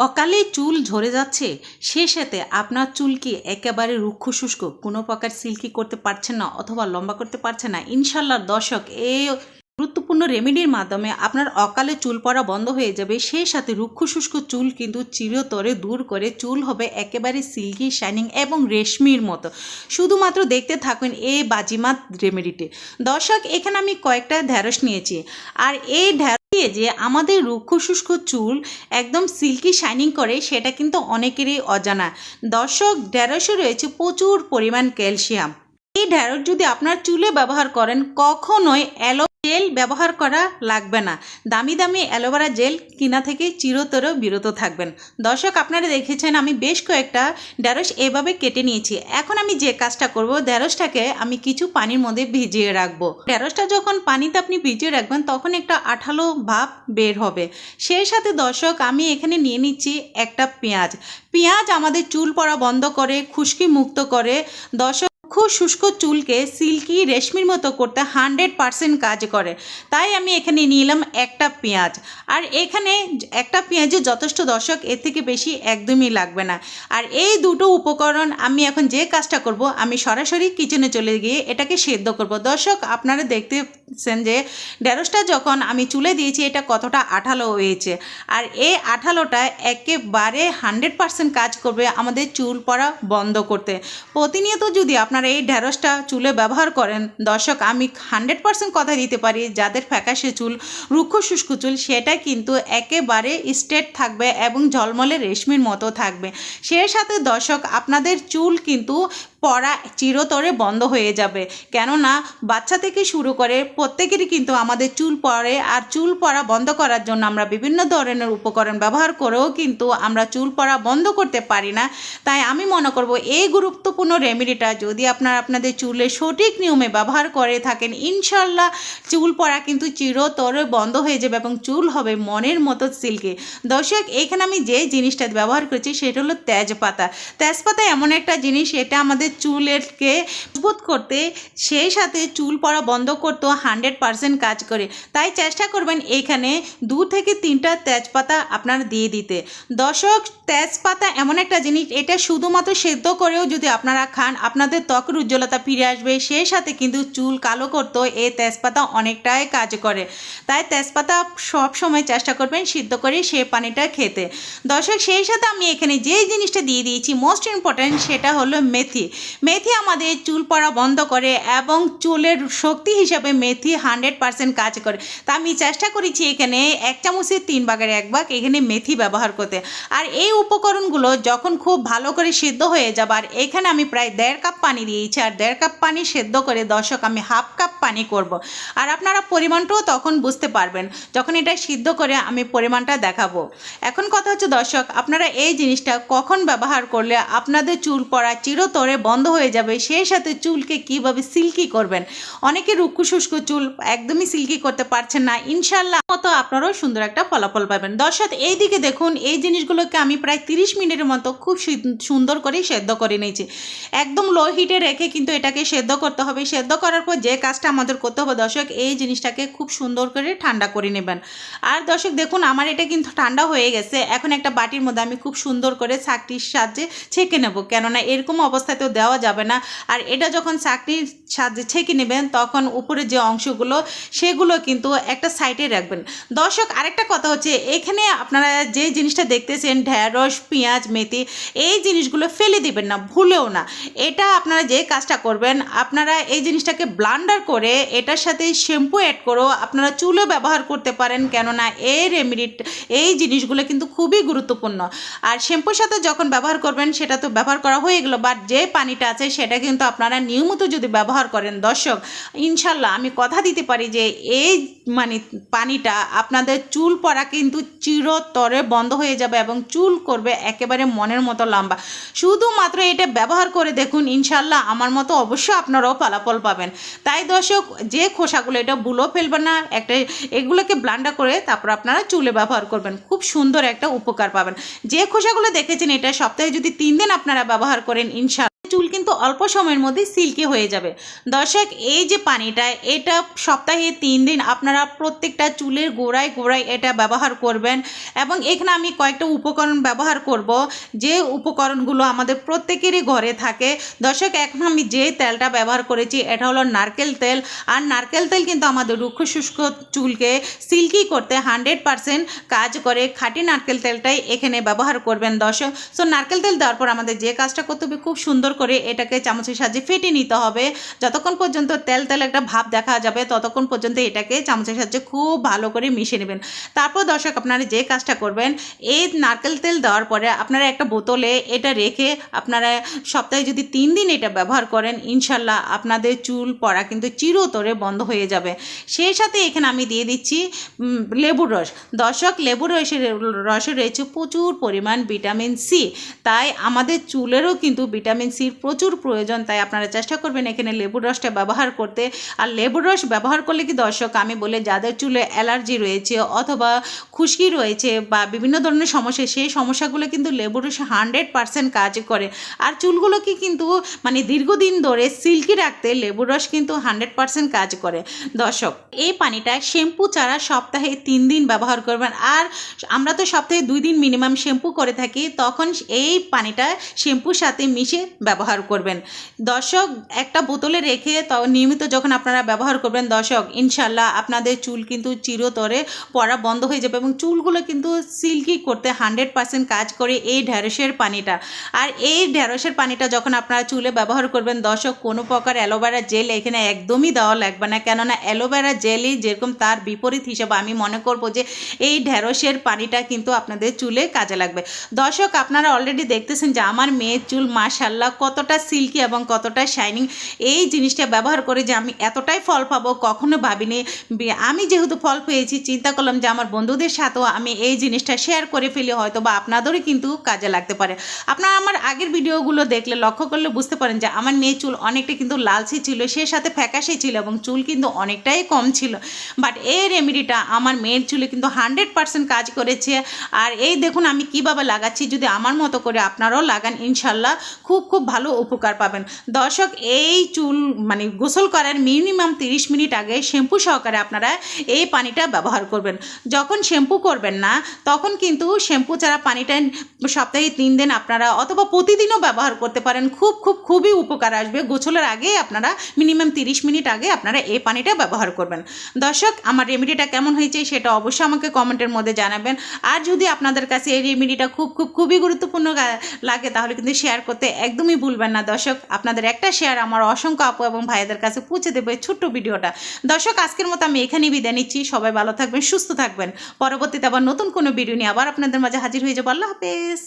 অকালে চুল ঝরে যাচ্ছে, সে সাথে আপনার চুল কি একেবারে রুক্ষ শুষ্ক, কোনো প্রকার সিল্কি করতে পারছেন না অথবা লম্বা করতে পারছেন না? ইনশাল্লাহ দর্শক, এই গুরুত্বপূর্ণ রেমেডির মাধ্যমে আপনার অকালে চুল পড়া বন্ধ হয়ে যাবে। সেই সাথে রুক্ষ শুষ্ক চুল কিন্তু চিরতরে দূর করে চুল হবে একেবারে সিল্কি শাইনিং এবং রেশমির মতো। শুধুমাত্র দেখতে থাকবেন এই বাজিমাত রেমেডিটি। দর্শক, এখানে আমি কয়েকটা ঢ্যাঁড়স নিয়েছি, আর এই দিয়ে যে আমাদের রুক্ষ শুষ্ক চুল একদম সিল্কি শাইনিং করে সেটা কিন্তু অনেকেরই অজানা। দর্শক, ঢ্যাঁড়সে রয়েছে প্রচুর পরিমাণ ক্যালসিয়াম। এই ঢ্যাঁড়স যদি আপনার চুলে ব্যবহার করেন, কখনোই জেল ব্যবহার করা লাগবে না। দামি দামি অ্যালোভেরা জেল কিনা থেকে চিরতরে বিরত থাকবেন। দর্শক, আপনারা দেখেছেন আমি বেশ কয়েকটা ঢ্যাঁড়স এভাবে কেটে নিয়েছি। এখন আমি যে কাজটা করব, ঢ্যাঁড়সটাকে আমি কিছু পানির মধ্যে ভিজিয়ে রাখবো। ঢ্যাঁড়সটা যখন পানিতে আপনি ভিজিয়ে রাখবেন তখন একটা আঠালো ভাব বের হবে। সেই সাথে দর্শক, আমি এখানে নিয়ে নিচ্ছি একটা পেঁয়াজ। পেঁয়াজ আমাদের চুল পড়া বন্ধ করে, খুশকি মুক্ত করে। দর্শক, খুব শুষ্ক চুলকে সিল্কি রেশমির মতো করতে 100% কাজ করে। তাই আমি এখানে নিলাম একটা পেঁয়াজ, আর এখানে একটা পেঁয়াজে যথেষ্ট। দর্শক, এর থেকে বেশি একদমই লাগবে না। আর এই দুটো উপকরণ আমি এখন যে কাজটা করব, আমি সরাসরি কিচেনে চলে গিয়ে এটাকে সেদ্ধ করব। দর্শক, আপনারা দেখতেছেন যে ঢেঁড়সটা যখন আমি চুলে দিয়েছি এটা কতটা আঠালো হয়েছে, আর এই আঠালোটা একেবারে 100% কাজ করবে আমাদের চুল পড়া বন্ধ করতে। প্রতিনিয়ত যদি আপনারা এই ঢ্যাঁড়সটা চুলে ব্যবহার করেন, দর্শক, আমি 100% কথা দিতে পারি যাদের ফ্যাকাশে চুল, রুক্ষ শুষ্ক চুল, সেটা কিন্তু একেবারে স্ট্রেট থাকবে এবং ঝলমলে রেশমির মতো থাকবে। সেই সাথে দর্শক, আপনাদের চুল কিন্তু পড়া চিরতরে বন্ধ হয়ে যাবে। কেননা বাচ্চা থেকে শুরু করে প্রত্যেকেরই কিন্তু আমাদের চুল পড়ে, আর চুল পড়া বন্ধ করার জন্য আমরা বিভিন্ন ধরনের উপকরণ ব্যবহার করেও কিন্তু আমরা চুল পড়া বন্ধ করতে পারি না। তাই আমি মনে করব এই গুরুত্বপূর্ণ রেমেডিটা যদি আপনাদের চুলে সঠিক নিয়মে ব্যবহার করে থাকেন, ইনশাল্লাহ চুল পড়া কিন্তু চিরতরে বন্ধ হয়ে যাবে এবং চুল হবে মনের মতো সিল্কি। দর্শক, এখানে আমি যে জিনিসটা ব্যবহার করেছি সেটা হলো তেজপাতা। তেজপাতা এমন একটা জিনিস, এটা আমাদের চুলেরকে মজবুত করতে, সেই সাথে চুল পড়া বন্ধ করতেও 100% কাজ করে। তাই চেষ্টা করবেন এখানে 2 থেকে 3টা তেজপাতা আপনারা দিয়ে দিতে। দর্শক, তেজপাতা এমন একটা জিনিস, এটা শুধুমাত্র সেদ্ধ করেও যদি আপনারা খান, আপনাদের ত্বকের উজ্জ্বলতা ফিরে আসবে। সেই সাথে কিন্তু চুল কালো করতেও এই তেজপাতা অনেকটাই কাজ করে। তাই তেজপাতা সব সময় চেষ্টা করবেন সিদ্ধ করে সেই পানিটা খেতে। দর্শক, সেই সাথে আমি এখানে যেই জিনিসটা দিয়ে দিয়েছি মোস্ট ইম্পর্ট্যান্ট, সেটা হলো মেথি। মেথি আমাদের চুল পড়া বন্ধ করে এবং চুলের শক্তি হিসাবে মেথি 100% কাজ করে। তা আমি চেষ্টা করেছি এখানে 1 চামচের 3 ভাগের 1 ভাগ এখানে মেথি ব্যবহার করতে। আর এই উপকরণগুলো যখন খুব ভালো করে সিদ্ধ হয়ে যাবে, আর এখানে আমি প্রায় 1.5 কাপ পানি দিয়েছি, আর 1.5 কাপ পানি সেদ্ধ করে দর্শক আমি 1/2 কাপ পানি করব। আর আপনারা পরিমাণটাও তখন বুঝতে পারবেন যখন এটা সিদ্ধ করে আমি পরিমাণটা দেখাবো। এখন কথা হচ্ছে দর্শক, আপনারা এই জিনিসটা কখন ব্যবহার করলে আপনাদের চুল পড়া চিরতরে বন্ধ হয়ে যাবে, সেই সাথে চুলকে কিভাবে সিল্কি করবেন। অনেকে রুক্ষ শুষ্ক চুল একদমই সিল্কি করতে পারছেন না, ইনশাল্লাহ মতো আপনারাও সুন্দর একটা ফলাফল পাবেন। দর্শক, এই দিকে দেখুন, এই জিনিসগুলোকে আমি প্রায় 30 মিনিটের মতো খুব সুন্দর করে সেদ্ধ করে নিয়েছি। একদম লো হিটে রেখে কিন্তু এটাকে সেদ্ধ করতে হবে। সেদ্ধ করার পর যে কাজটা আমাদের করতে হবে দর্শক, এই জিনিসটাকে খুব সুন্দর করে ঠান্ডা করে নেবেন। আর দর্শক দেখুন, আমার এটা কিন্তু ঠান্ডা হয়ে গেছে। এখন একটা বাটির মধ্যে আমি খুব সুন্দর করে ছাঁকনির সাহায্যে ছেঁকে নেব, কেননা এরকম অবস্থাতেও দেওয়া যাবে না। আর এটা যখন ছাঁকনির সাহায্যে ছেঁকে নেবেন তখন উপরে যে অংশগুলো সেগুলো কিন্তু একটা সাইডে রাখবেন। দর্শক, আরেকটা কথা হচ্ছে, এখানে আপনারা যে জিনিসটা দেখতেছেন ঢ্যাঁড়স, পেঁয়াজ, মেথি, এই জিনিসগুলো ফেলে দিবেন না, ভুলেও না। এটা আপনারা যে কাজটা করবেন, আপনারা এই জিনিসটাকে ব্লান্ডার করে এটার সাথে শ্যাম্পু অ্যাড করেও আপনারা চুলও ব্যবহার করতে পারেন, কেননা এই রেমেডি, এই জিনিসগুলো কিন্তু খুবই গুরুত্বপূর্ণ। আর শ্যাম্পুর সাথে যখন ব্যবহার করবেন সেটা তো ব্যবহার করা হয়ে গেল, বাট যে পানিটা আছে সেটা কিন্তু আপনারা নিয়মিত যদি ব্যবহার করেন দর্শক, ইনশাল্লাহ আমি কথা দিতে পারি যে এই পানিটা আপনাদের চুল পড়া কিন্তু চিরতরে বন্ধ হয়ে যাবে এবং চুল করবে একেবারে মনের মতো লম্বা। শুধুমাত্র এটা ব্যবহার করে দেখুন, ইনশাল্লাহ আমার মতো অবশ্যই আপনারাও ফলাফল পাবেন। তাই দর্শক, যে খোসাগুলো এটা ভুলেও ফেলবেন না, এগুলোকে ব্লান্ডার করে তারপর আপনারা চুলে ব্যবহার করবেন, খুব সুন্দর একটা উপকার পাবেন। যে খোসাগুলো দেখেছেন এটা সপ্তাহে যদি 3 দিন আপনারা ব্যবহার করেন, ইনশাল্লাহ চুল কিন্তু অল্প সময়ের মধ্যে সিল্কি হয়ে যাবে। দর্শক, এই যে পানিটা, এটা সপ্তাহে 3 দিন আপনারা প্রত্যেকটা চুলের গোড়ায় গোড়ায় এটা ব্যবহার করবেন। এবং এখানে আমি কয়েকটা উপকরণ ব্যবহার করব, যে উপকরণগুলো আমাদের প্রত্যেকেরই ঘরে থাকে। দর্শক, এখন আমি যে তেলটা ব্যবহার করেছি এটা হলো নারকেল তেল। আর নারকেল তেল কিন্তু আমাদের রুক্ষ শুষ্ক চুলকে সিল্কি করতে 100% কাজ করে। খাঁটি নারকেল তেলটাই এখানে ব্যবহার করবেন দর্শক। সো নারকেল তেল দেওয়ার পর আমাদের যে কাজটা করতে হবে, খুব সুন্দর করে এটাকে চামচের সাহায্যে ফেটে নিতে হবে। যতক্ষণ পর্যন্ত তেল তেল একটা ভাব দেখা যাবে ততক্ষণ পর্যন্ত এটাকে চামচের সাহায্যে খুব ভালো করে মিশিয়ে নেবেন। তারপর দর্শক, আপনারা যে কাজটা করবেন, এই নারকেল তেল দেওয়ার পরে আপনারা একটা বোতলে এটা রেখে আপনারা সপ্তাহে যদি 3 দিন এটা ব্যবহার করেন, ইনশাল্লাহ আপনাদের চুল পড়া কিন্তু চিরতরে বন্ধ হয়ে যাবে। সেই সাথে এখানে আমি দিয়ে দিচ্ছি লেবুর রস। দর্শক, লেবুর রসে রয়েছে প্রচুর পরিমাণ ভিটামিন সি, তাই আমাদের চুলেরও কিন্তু ভিটামিন সির প্রচুর প্রয়োজন। তাই আপনারা চেষ্টা করবেন এখানে লেবুর রসটা ব্যবহার করতে। আর লেবুর রস ব্যবহার করলে কি দর্শক, আমি বলে যাদের চুলে অ্যালার্জি রয়েছে অথবা খুশকি রয়েছে বা বিভিন্ন ধরনের সমস্যা, সেই সমস্যাগুলো কিন্তু লেবুর রস 100% কাজ করে। আর চুলগুলোকে কিন্তু মানে দীর্ঘদিন ধরে সিল্কি রাখতে লেবুর রস কিন্তু 100% কাজ করে। দর্শক, এই পানিটা শ্যাম্পু ছাড়া সপ্তাহে 3 দিন ব্যবহার করবেন। আর আমরা তো সপ্তাহে 2 দিন মিনিমাম শ্যাম্পু করে থাকি, তখন এই পানিটা শ্যাম্পুর সাথে মিশে ব্যবহার করবেন। দর্শক, একটা বোতলে রেখে নিয়মিত যখন আপনারা ব্যবহার করবেন দর্শক, ইনশাল্লাহ আপনাদের চুল কিন্তু চিরতরে পড়া বন্ধ হয়ে যাবে এবং চুলগুলো কিন্তু সিল্কি করতে 100% কাজ করে এই ঢ্যাঁড়সের পানিটা। আর এই ঢ্যাঁড়সের পানিটা যখন আপনারা চুলে ব্যবহার করবেন দর্শক, কোনো প্রকার অ্যালোভেরা জেল এখানে একদমই দেওয়া লাগবে না, কেননা অ্যালোভেরা জেলই যেরকম তার বিপরীত হিসেবে আমি মনে করব যে এই ঢ্যাঁড়সের পানিটা কিন্তু আপনাদের চুলে কাজে লাগবে। দর্শক, আপনারা অলরেডি দেখতেছেন যে আমার মেয়ের চুল মাশাআল্লাহ কতটা সিল্কি এবং কতটা শাইনিং। এই জিনিসটা ব্যবহার করে যে আমি এতটাই ফল পাবো কখনো ভাবিনি। আমি যেহেতু ফল পেয়েছি, চিন্তা করলাম যে আমার বন্ধুদের সাথেও আমি এই জিনিসটা শেয়ার করে ফেলি, হয়তো বা আপনাদেরও কিন্তু কাজে লাগতে পারে। আপনারা আমার আগের ভিডিওগুলো দেখলে লক্ষ্য করলে বুঝতে পারেন যে আমার মেয়ের চুল অনেকটা কিন্তু লালচে ছিল, সে সাথে ফ্যাকাশে ছিল এবং চুল কিন্তু অনেকটাই কম ছিল। বাট এই রেমেডিটা আমার মেয়ের চুলে কিন্তু 100% কাজ করেছে। আর এই দেখুন আমি কিভাবে লাগাচ্ছি, যদি আমার মতো করে আপনারাও লাগান ইনশাল্লাহ খুব খুব ভালো উপকার পাবেন। দর্শক, এই চুল মানে গোসল করার মিনিমাম 30 মিনিট আগে শ্যাম্পু সহকারে আপনারা এই পানিটা ব্যবহার করবেন। যখন শ্যাম্পু করবেন না তখন কিন্তু শ্যাম্পু ছাড়া পানিটা সপ্তাহে 3 দিন আপনারা অথবা প্রতিদিনও ব্যবহার করতে পারেন। খুবই উপকার আসবে। গোসলের আগে আপনারা মিনিমাম 30 মিনিট আগে আপনারা এই পানিটা ব্যবহার করবেন। দর্শক, আমার রেমেডিটা কেমন হয়েছে সেটা অবশ্যই আমাকে কমেন্টের মধ্যে জানাবেন। আর যদি আপনাদের কাছে এই রেমেডিটা খুবই গুরুত্বপূর্ণ লাগে তাহলে কিন্তু শেয়ার করতে একদমই ভুলবেন না। দর্শক, আপনাদের একটা শেয়ার আমার অসংখ্য আপু এবং ভাইদের কাছে পৌঁছে দেবে ছোট্ট ভিডিওটা। দর্শক, আজকের মতো আমি এখানেই বিদায় নিচ্ছি। সবাই ভালো থাকবেন, সুস্থ থাকবেন। পরবর্তীতে আবার নতুন কোনো ভিডিও নিয়ে আবার আপনাদের মাঝে হাজির হয়ে যাবো। আল্লাহ হাফেজ।